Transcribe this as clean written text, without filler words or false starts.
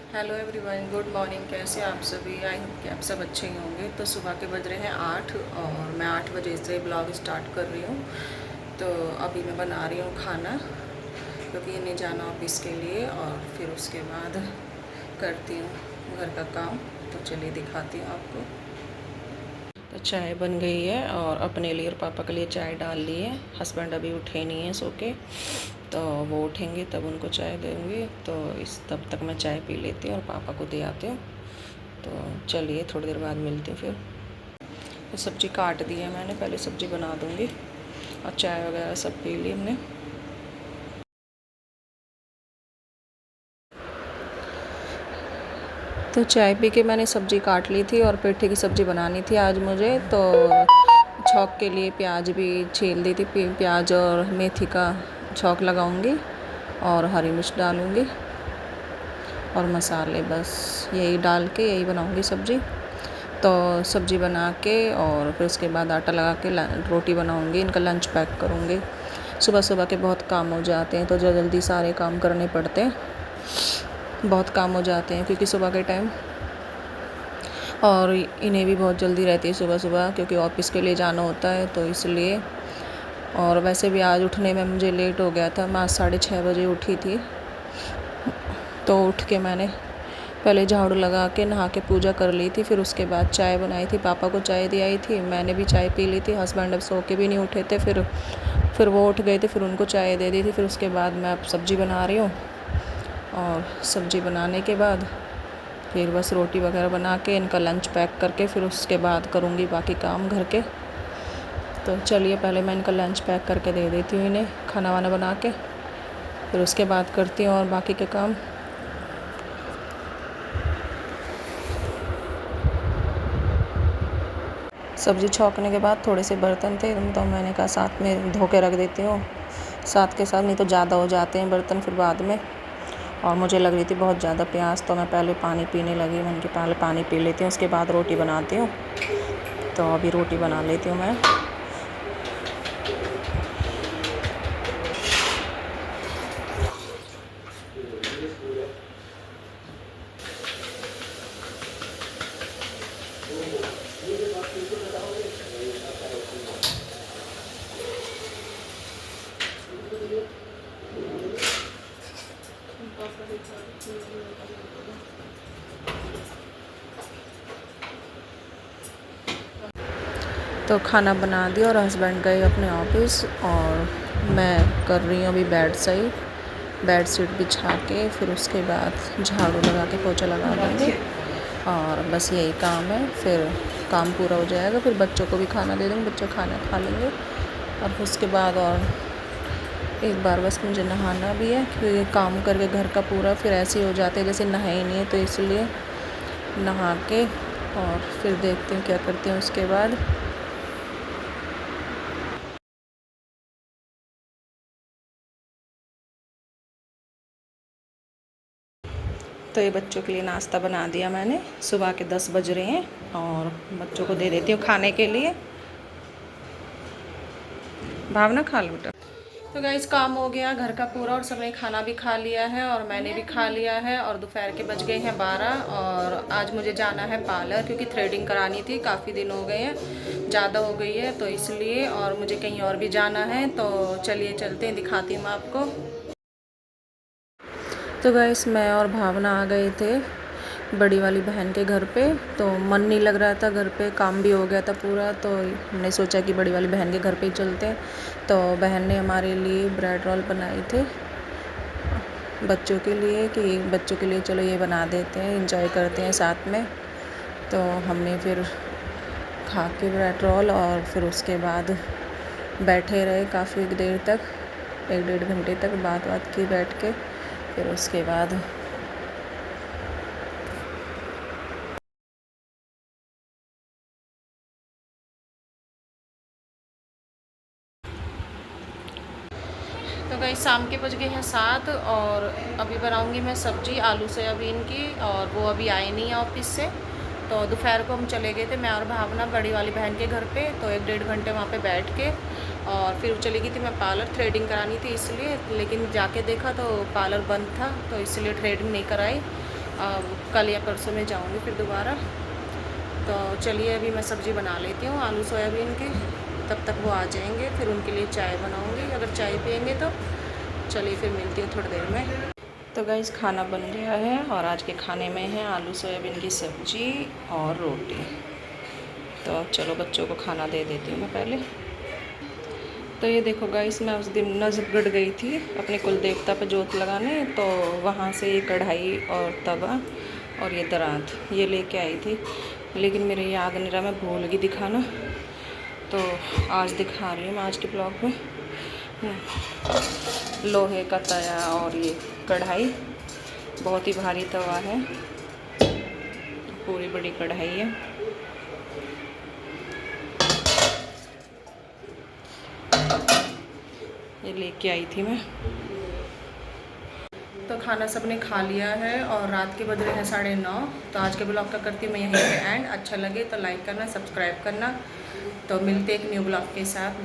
Hello everyone, good morning. कैसे आप सभी? आई होप कि आप सब अच्छे ही होंगे। तो सुबह के बज रहे हैं 8 और मैं 8 बजे से ब्लॉग स्टार्ट कर रही हूँ। तो अभी मैं बना रही हूँ खाना क्योंकि इन्हें जाना ऑफिस के लिए और फिर उसके बाद करती हूँ घर का काम। तो चलिए दिखाती हूँ आपको। तो चाय बन गई है और अपने लिए और पापा के लिए चाय डाल ली है। हस्बैंड अभी उठे नहीं हैं सो के, तो वो उठेंगे तब उनको चाय देंगे। तो इस तब तक मैं चाय पी लेती हूँ और पापा को दे आती हूँ। तो चलिए थोड़ी देर बाद मिलती हूँ फिर। तो सब्ज़ी काट दी है मैंने, पहले सब्ज़ी बना दूँगी और चाय वगैरह सब पी ली हमने। तो चाय पी के मैंने सब्ज़ी काट ली थी और पेठे की सब्ज़ी बनानी थी आज मुझे। तो छौंक के लिए प्याज भी छील दी थी, प्याज और मेथी का छौंक लगाऊंगी और हरी मिर्च डालूंगी और मसाले, बस यही डाल के यही बनाऊंगी सब्ज़ी। तो सब्ज़ी बना के और फिर उसके बाद आटा लगा के रोटी बनाऊंगी, इनका लंच पैक करूंगी। सुबह सुबह के बहुत काम हो जाते हैं तो जल्दी सारे काम करने पड़ते हैं, बहुत काम हो जाते हैं क्योंकि सुबह के टाइम, और इन्हें भी बहुत जल्दी रहती है सुबह सुबह क्योंकि ऑफिस के लिए जाना होता है तो इसलिए। और वैसे भी आज उठने में मुझे लेट हो गया था, मैं आज 6:30 बजे उठी थी। तो उठ के मैंने पहले झाड़ू लगा के नहा के पूजा कर ली थी, फिर उसके बाद चाय बनाई थी, पापा को चाय दी आई थी, मैंने भी चाय पी ली थी। हस्बैंड अब सो के भी नहीं उठे थे, फिर वो उठ गए थे, फिर उनको चाय दे दी थी। फिर उसके बाद मैं अब सब्ज़ी बना रही हूँ और सब्ज़ी बनाने के बाद फिर बस रोटी वगैरह बना के इनका लंच पैक करके फिर उसके बाद करूँगी बाकी काम घर के। तो चलिए पहले मैं इनका लंच पैक करके दे देती हूँ इन्हें, खाना वाना बना के, फिर उसके बाद करती हूँ और बाकी के काम। सब्ज़ी छौंकने के बाद थोड़े से बर्तन थे तो मैंने कहा साथ में धो के रख देती हूँ साथ के साथ, नहीं तो ज़्यादा हो जाते हैं बर्तन फिर बाद में। और मुझे लग रही थी बहुत ज़्यादा प्यास, तो मैं पहले पानी पीने लगी। मैंने कहा पहले पानी पी लेती हूँ उसके बाद रोटी बनाती हूँ। तो अभी रोटी बना लेती हूँ मैं। तो खाना बना दिया और हस्बैंड गए अपने ऑफिस और मैं कर रही हूँ अभी बेड शीट बिछा के फिर उसके बाद झाड़ू लगा के पोछा लगा दूँगी और बस यही काम है। फिर काम पूरा हो जाएगा, फिर बच्चों को भी खाना दे दूँगी, बच्चे खाना खा लेंगे। और फिर उसके बाद और एक बार बस मुझे नहाना भी है क्योंकि काम करके घर का पूरा फिर ऐसे ही हो जाते हैं जैसे नहाए ही नहीं है, तो इसलिए नहा के और फिर देखती हूँ क्या करती हूँ उसके बाद। तो ये बच्चों के लिए नाश्ता बना दिया मैंने, सुबह के 10 बज रहे हैं और बच्चों को दे देती हूँ खाने के लिए। भावना खा लो बेटा। तो गाइस काम हो गया घर का पूरा और सबने खाना भी खा लिया है और मैंने भी खा लिया है और दोपहर के बज गए हैं 12 और आज मुझे जाना है पार्लर क्योंकि थ्रेडिंग करानी थी, काफ़ी दिन हो गए हैं, ज़्यादा हो गई है तो इसलिए, और मुझे कहीं और भी जाना है। तो चलिए चलते हैं, दिखाती हूँ मैं आपको। तो गाइस मैं और भावना आ गए थे बड़ी वाली बहन के घर पे। तो मन नहीं लग रहा था घर पे, काम भी हो गया था पूरा, तो हमने सोचा कि बड़ी वाली बहन के घर पे ही चलते हैं। तो बहन ने हमारे लिए ब्रेड रोल बनाए थे बच्चों के लिए, कि बच्चों के लिए चलो ये बना देते हैं, एंजॉय करते हैं साथ में। तो हमने फिर खा के ब्रेड रोल और फिर उसके बाद बैठे रहे काफ़ी देर तक, 1-1.5 घंटे तक बात की बैठ के। फिर उसके बाद तो गई शाम के बज गए हैं 7 और अभी बनाऊंगी मैं सब्ज़ी आलू सोयाबीन की, और वो अभी आए नहीं है ऑफिस से। तो दोपहर को हम चले गए थे मैं और भावना बड़ी वाली बहन के घर पे, तो 1-1.5 घंटे वहाँ पे बैठ के और फिर चली गई थी मैं पार्लर, थ्रेडिंग करानी थी इसलिए, लेकिन जाके देखा तो पार्लर बंद था तो इसलिए थ्रेडिंग नहीं कराई। अब कल या परसों में जाऊंगी फिर दोबारा। तो चलिए अभी मैं सब्ज़ी बना लेती हूँ आलू सोयाबीन की, तब तक वो आ जाएंगे, फिर उनके लिए चाय बनाऊंगी अगर चाय पियेंगे तो। चलिए फिर मिलती हूँ थोड़ी देर में। तो गाइस खाना बन गया है और आज के खाने में है आलू सोयाबीन की सब्ज़ी और रोटी। तो चलो बच्चों को खाना दे देती हूँ मैं पहले। तो ये देखो गाइस, मैं उस दिन नजफगढ़ गई थी अपने कुल देवता पे जोत लगाने, तो वहाँ से ये कढ़ाई और तवा और ये दरात ये लेके आई थी, लेकिन मेरे याद नहीं रहा, मैं भूल गई दिखाना। तो आज दिखा रही हूँ मैं आज के ब्लॉग में। लोहे का तया और ये कढ़ाई, बहुत ही भारी तवा है, पूरी बड़ी कढ़ाई है। ये लेके आई थी मैं। तो खाना सबने खा लिया है और रात के बज रहे हैं 9:30। तो आज के ब्लॉग का करती हूँ मैं यहीं पे एंड। अच्छा लगे तो लाइक करना, सब्सक्राइब करना। तो मिलते एक न्यू ब्लॉग के साथ।